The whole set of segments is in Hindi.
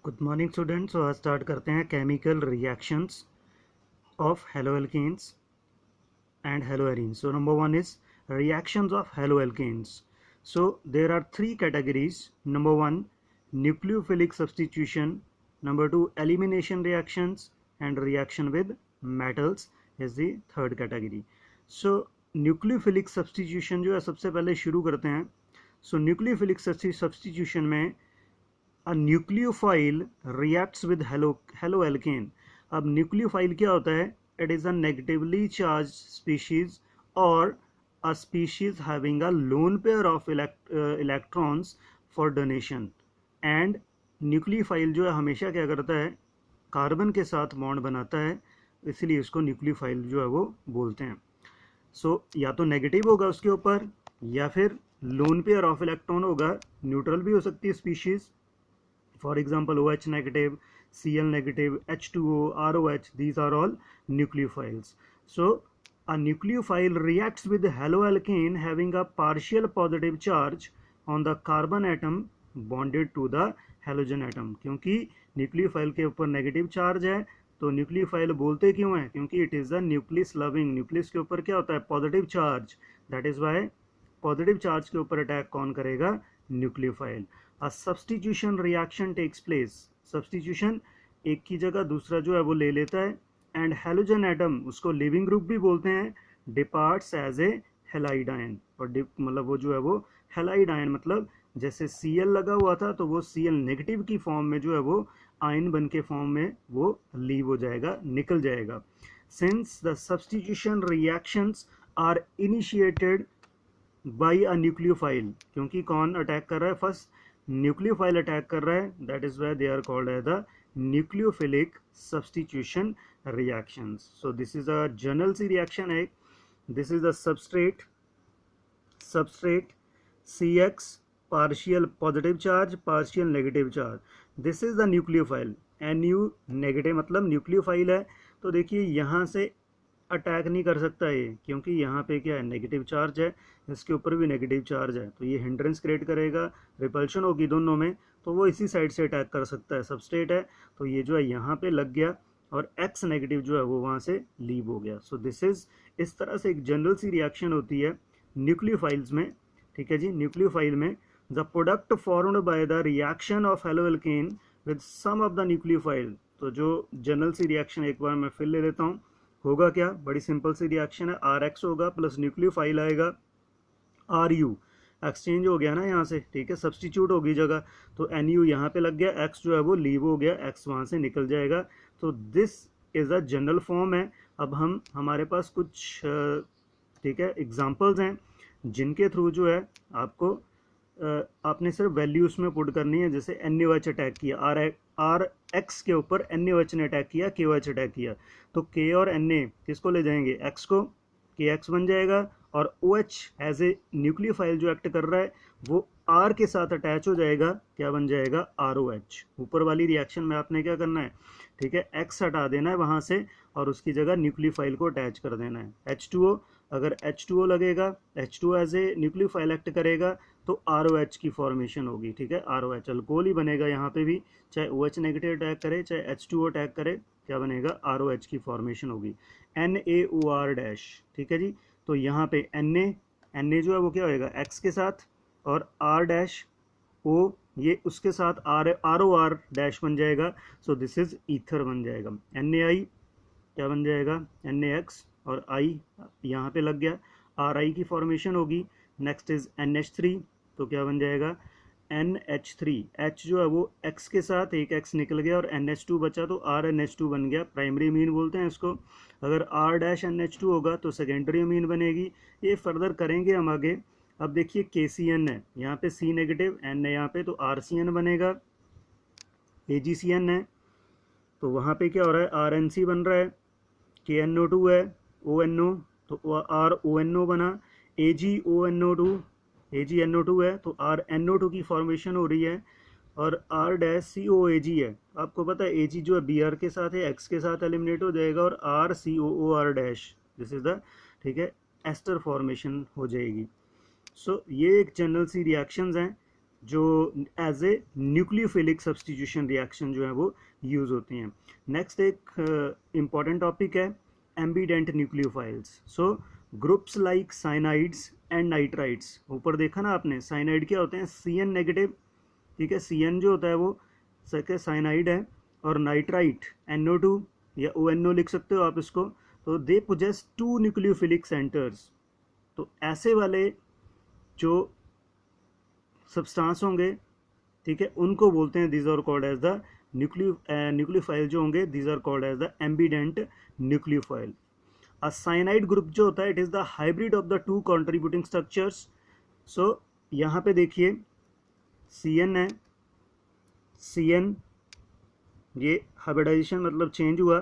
Good morning students. आज स्टार्ट करते हैं chemical reactions of haloalkanes and haloarenes. So number one is reactions of haloalkanes. So there are three categories. Number one, nucleophilic substitution. Number two, elimination reactions, and reaction with metals is the third category. So nucleophilic substitution जो है सबसे पहले शुरू करते हैं. So nucleophilic substitution में a nucleophile reacts with haloalkane. अब nucleophile क्या होता है? It is a negatively charged species or a species having a lone pair of electrons for donation. And nucleophile जो है हमेशा क्या करता है? कार्बन के साथ बॉन्ड बनाता है, इसलिए इसको न्यूक्लियोफाइल जो है वो बोलते हैं. सो या तो नेगेटिव होगा उसके ऊपर, या फिर लोन पेयर ऑफ इलेक्ट्रॉन होगा. न्यूट्रल भी हो सकती है species. For example, OH negative, Cl negative, H2O, ROH, these are all nucleophiles. So a nucleophile reacts with haloalkane having a partial positive charge on the carbon atom bonded to the halogen atom. क्योंकि न्यूक्लियोफाइल के ऊपर नेगेटिव चार्ज है तो न्यूक्लियोफाइल बोलते क्यों है? क्योंकि it is the nucleus loving. Nucleus के ऊपर क्या होता है? Positive charge. That is why positive charge के ऊपर अटैक कौन करेगा? Nucleophile. A substitution reaction takes place. Substitution, एक की जगह दूसरा जो है वो ले लेता है. एंड हेलोजन एटम, उसको लिविंग ग्रुप भी बोलते हैं, departs as a halide ion. और मतलब वो जो है वो हेलाइड आयन, मतलब जैसे Cl लगा हुआ था तो वो Cl नेगेटिव की फॉर्म में जो है वो आयन बन के फॉर्म में वो लीव हो जाएगा, निकल जाएगा. Since the substitution reactions are initiated by a nucleophile, क्योंकि कौन अटैक कर रहा है? फर्स्ट न्यूक्लियोफाइल अटैक कर रहा है. That is why they are called as the nucleophilic substitution reactions. So this is a general C reaction है. This is the substrate CX, partial positive charge, partial negative charge. This is the nucleophile. NU negative मतलब न्यूक्लियोफाइल है. तो देखिए यहाँ से अटैक नहीं कर सकता ये, क्योंकि यहाँ पे क्या है? नेगेटिव चार्ज है, इसके ऊपर भी नेगेटिव चार्ज है, तो ये हिंड्रेंस क्रिएट करेगा, रिपल्शन होगी दोनों में, तो वो इसी साइड से अटैक कर सकता है. सबस्ट्रेट है तो ये जो है यहाँ पे लग गया और X नेगेटिव जो है वो वहाँ से लीव हो गया. सो दिस इज, इस तरह से एक जनरल सी रिएक्शन होती है न्यूक्लियोफाइल्स में. ठीक है जी. न्यूक्लियोफाइल में the product formed by the reaction of haloalkane with some of the nucleophile. तो जो जनरल सी रिएक्शन एक बार मैं फिर ले लेता हूँ. होगा क्या? बड़ी सिंपल सी रिएक्शन है. RX होगा प्लस न्यूक्लियोफाइल आएगा RU. एक्सचेंज हो गया ना यहाँ से, ठीक है, सब्सटीट्यूट होगी जगह, तो NU यहाँ पे लग गया, X जो है वो लीव हो गया, X वहाँ से निकल जाएगा. तो this is a general form है. अब हमारे पास कुछ ठीक है एग्जांपल्स हैं जिनके थ्रू जो है आपको आपने सिर्फ वैल्यू उसमें पुट करनी है. जैसे NaOH अटैक किया, RX के ऊपर NaOH ने अटैक किया, KOH अटैक किया, तो K और Na किसको ले जाएंगे? X को. KX बन जाएगा और OH एज ए न्यूक्लियोफाइल जो एक्ट कर रहा है वो R के साथ अटैच हो जाएगा. क्या बन जाएगा? ROH. ऊपर वाली रिएक्शन में आपने क्या करना है? ठीक है, X हटा देना है वहाँ से और उसकी जगह न्यूक्लियोफाइल को अटैच कर देना है. H2O, अगर H2O लगेगा, H2O as a nucleophile act करेगा तो ROH की फॉर्मेशन होगी. ठीक है, ROH अल्कोहल ही बनेगा यहाँ पे भी, चाहे OH नेगेटिव अटैक करे चाहे H2O अटैक करे, क्या बनेगा? ROH की फॉर्मेशन होगी. NaOR dash. ठीक है जी. तो यहाँ पे Na जो है वो क्या होएगा? X के साथ, और R डैश O ये उसके साथ ROR डैश बन जाएगा. सो दिस इज ईथर बन जाएगा. NaI क्या बन जाएगा? NaX, और I यहाँ पे लग गया, RI की फॉर्मेशन होगी. नेक्स्ट इज NH3, तो क्या बन जाएगा? NH3. H जो है वो X के साथ, एक X निकल गया और NH2 बचा तो RNH2 बन गया. प्राइमरी अमीन बोलते हैं इसको. अगर R डैश NH2 होगा तो सेकेंडरी अमीन बनेगी. ये फर्दर करेंगे हम आगे. अब देखिए KCN है, यहाँ पे C नेगेटिव, N है यहाँ पे, तो RCN बनेगा. AgCN है तो वहाँ पे क्या हो रहा है? RNC बन रहा है. KNO2 है, ONO तो RONO बना. AgONO2, AgNO2 है तो RNO2 की फॉर्मेशन हो रही है. और R डैश COAG है. आपको पता है Ag जो है Br के साथ है, X के साथ एलिमिनेट हो जाएगा और RCOOR dash, this is the, ठीक है, एस्टर फॉर्मेशन हो जाएगी. सो ये एक जनरल सी रिएक्शंस हैं. जो as a nucleophilic substitution reaction जो है वो यूज़ होती हैं। नेक्स्ट एक इम्पॉर्टेंट टॉपिक है ambident nucleophiles. So groups like cyanides and nitrides, ऊपर देखा ना आपने, साइनाइड क्या होते हैं, CN नेगेटिव, ठीक है, CN जो होता है वो साइनाइड है, और नाइट्राइट NO2 या ONO लिख सकते हो आप इसको। तो दे पोजेस 2 न्यूक्लियोफिलिक सेंटर्स। तो ऐसे वाले जो सब्सटेंस होंगे, ठीक है, उनको बोलते हैं these are called as the nucleophile जो होंगे, these are called as the ambident nucleophile. A cyanide group जो होता है it is the hybrid of the 2 contributing structures. So यहाँ पे देखिए CN है, CN ये हाइब्रिडाइजेशन मतलब चेंज हुआ,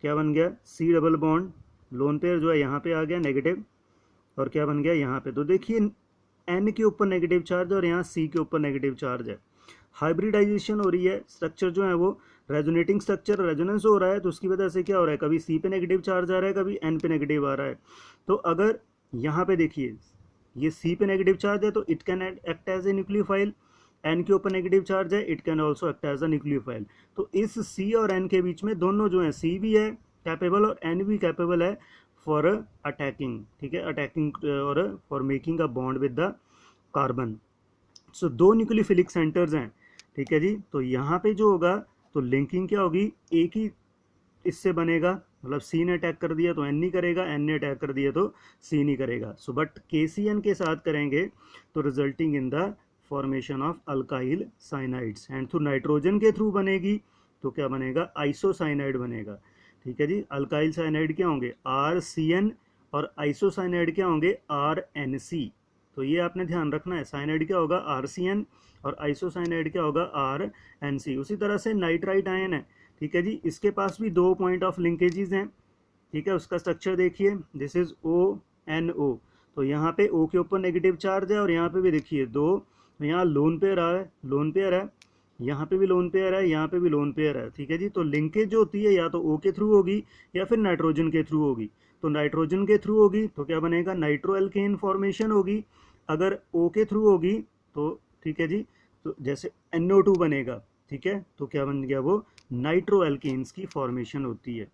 क्या बन गया, C double bond, lone pair जो है यहाँ पे आ गया नेगेटिव, और क्या बन गया यहाँ पे, तो देखिए N के ऊपर नेगेटिव चार्ज है और यहाँ C के ऊपर नेगेटिव चार्ज है। हाइब्रिडाइजेशन हो रही है, स्ट्रक्चर जो है वो रेजोनेटिंग स्ट्रक्चर, रेजोनेंस हो रहा है, तो उसकी वजह से क्या हो रहा है, कभी C पे नेगेटिव चार्ज आ रहा है, कभी N पे नेगेटिव आ रहा है। तो अगर यहाँ पे देखिए ये C पे नेगेटिव चार्ज है तो it can act as a nucleophile, N के ऊपर नेगेटिव चार्ज है, it can also act as a nucleophile. तो इस C और N के बीच में दोनों जो है, C भी है कैपेबल और N भी कैपेबल है फॉर अटैकिंग, ठीक है, अटैकिंग और for making a bond with the carbon. So 2 nucleophilic centres हैं, ठीक है जी। तो यहाँ पे जो होगा तो लिंकिंग क्या होगी, एक ही इससे बनेगा, मतलब C ने अटैक कर दिया तो N नहीं करेगा, N ने अटैक कर दिया तो C नहीं करेगा। सो बट KCN के साथ करेंगे तो resulting in the formation of alkyl cyanides, and through nitrogen के थ्रू बनेगी तो क्या बनेगा, आइसोसाइनाइड बनेगा, ठीक है जी। अल्काइल साइनाइड क्या होंगे, RCN, और आइसोसाइनाइड क्या होंगे, RNC। तो ये आपने ध्यान रखना है, साइनाइड क्या होगा RCN और आइसोसाइनाइड क्या होगा RNC। उसी तरह से नाइट्राइट आयन है, ठीक है जी, इसके पास भी 2 पॉइंट ऑफ लिंकेजेस हैं, ठीक है। उसका स्ट्रक्चर देखिए, दिस इज ONO, तो यहाँ पे O के ऊपर नेगेटिव चार्ज है और यहाँ पे भी देखिए 2, यहाँ लोन पेयर है, लोन पेयर है, यहाँ पे भी लोन पेयर है, यहाँ पे भी लोन पेयर है, ठीक है जी। तो लिंकेज जो होती है या तो O के थ्रू होगी या फिर नाइट्रोजन के थ्रू होगी। तो नाइट्रोजन के थ्रू होगी तो क्या बनेगा, नाइट्रो एल्केन फॉर्मेशन होगी। अगर O के थ्रू होगी तो ठीक है जी, तो जैसे NO2 बनेगा, ठीक है, तो क्या बन गया, वो नाइट्रो एल्केन्स की फॉर्मेशन होती है।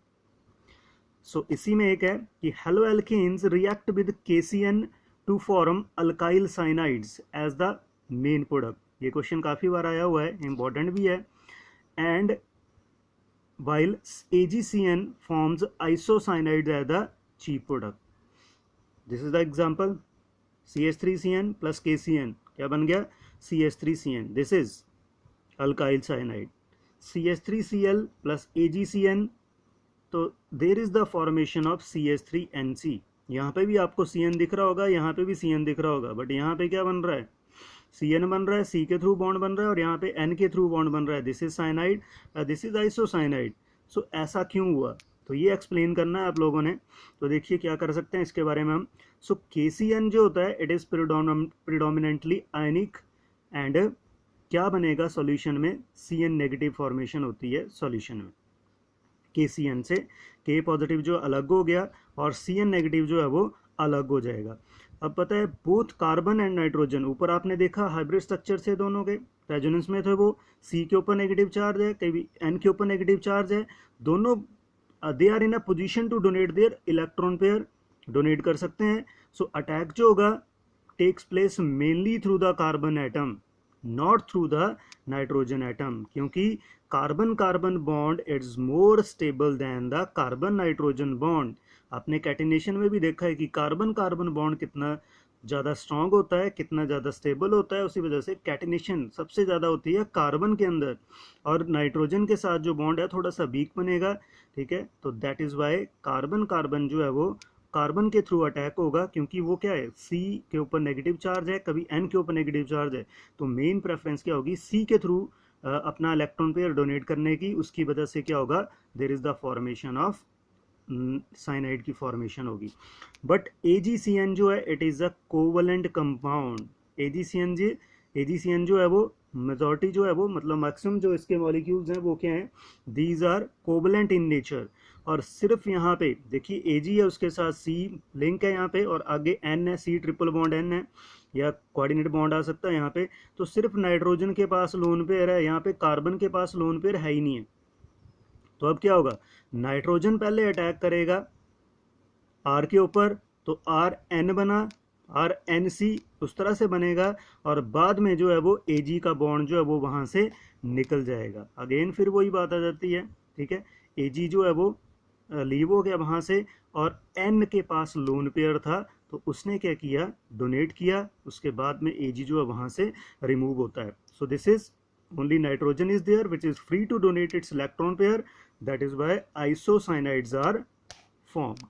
सो इसी में एक है कि haloalkanes react with KCN to form alkyl cyanides as the main product. ये क्वेश्चन काफ़ी बार आया हुआ है, इंपॉर्टेंट भी है। And while AgCN forms isocyanides as the chief product. This is the example, CH3CN plus KCN क्या बन गया, CH3CN, this is alkyl cyanide। CH3Cl plus AgCN, तो there is the formation of CH3NC। यहाँ पे भी आपको CN दिख रहा होगा, यहाँ पे भी CN दिख रहा होगा, बट यहाँ पे क्या बन रहा है, CN बन रहा है, C के थ्रू बॉन्ड बन रहा है और यहाँ पे N के थ्रू बॉन्ड बन रहा है, this is cyanide, this is isocyanide. So ऐसा क्यों हुआ, तो ये एक्सप्लेन करना है आप लोगों ने। तो देखिए क्या कर सकते हैं इसके बारे में हम। सो KCN जो होता है it is predominantly ionic, and क्या बनेगा सॉल्यूशन में, CN नेगेटिव फॉर्मेशन होती है सॉल्यूशन में KCN से। K पॉजिटिव जो अलग हो गया और CN नेगेटिव जो है वो अलग हो जाएगा। अब पता है बोथ कार्बन एंड नाइट्रोजन, ऊपर आपने देखा हाइब्रिड स्ट्रक्चर से दोनों के, रेजोनेंस में थे वो, C के ऊपर नेगेटिव चार्ज है, कभी N के ऊपर नेगेटिव चार्ज है, दोनों they are in a position to donate their electron pair, donate कर सकते हैं। सो अटैक जो होगा takes place mainly through the carbon atom, not through the nitrogen atom, क्योंकि carbon carbon bond it's more stable than the carbon nitrogen bond. आपने कैटिनेशन में भी देखा है कि कार्बन कार्बन बॉन्ड कितना ज़्यादा स्ट्रांग होता है, कितना ज़्यादा स्टेबल होता है, उसी वजह से कैटिनेशन सबसे ज़्यादा होती है कार्बन के अंदर, और नाइट्रोजन के साथ जो बॉन्ड है थोड़ा सा वीक बनेगा, ठीक है। तो that is why carbon carbon जो है वो कार्बन के थ्रू अटैक होगा, क्योंकि वो क्या है, C के ऊपर नेगेटिव चार्ज है, कभी N के ऊपर नेगेटिव चार्ज है, तो मेन प्रेफरेंस क्या होगी, C के थ्रू अपना इलेक्ट्रॉन पेयर डोनेट करने की। उसकी वजह से क्या होगा, there is the formation of cyanide की फॉर्मेशन होगी। बट AgCN जो है it is a covalent compound, AgCN जो है वो मेजॉरिटी जो है वो मतलब मैक्सिमम जो इसके मॉलिक्यूल्स हैं वो क्या हैं, these are covalent in nature. और सिर्फ यहाँ पे देखिए Ag है, उसके साथ C लिंक है यहाँ पे, और आगे N है, C ट्रिपल बॉन्ड N है, या कोऑर्डिनेट बॉन्ड आ सकता है यहाँ पे। तो सिर्फ नाइट्रोजन के पास लोन पेयर है, यहाँ पे कार्बन के पास लोन पेयर है ही नहीं है। तो अब क्या होगा, नाइट्रोजन पहले अटैक करेगा R के ऊपर, तो RN बना, RNC उस तरह से बनेगा, और बाद में जो है वो Ag का बॉन्ड जो है वो वहाँ से निकल जाएगा। अगेन फिर वही बात आ जाती है, ठीक है। Ag जो है वो लीव हो गया वहाँ से, और N के पास लोन पेयर था, तो उसने क्या किया, डोनेट किया, उसके बाद में Ag जो है वहाँ से रिमूव होता है। सो this is only nitrogen is there which is free to donate its electron pair, that is why isocyanides are formed.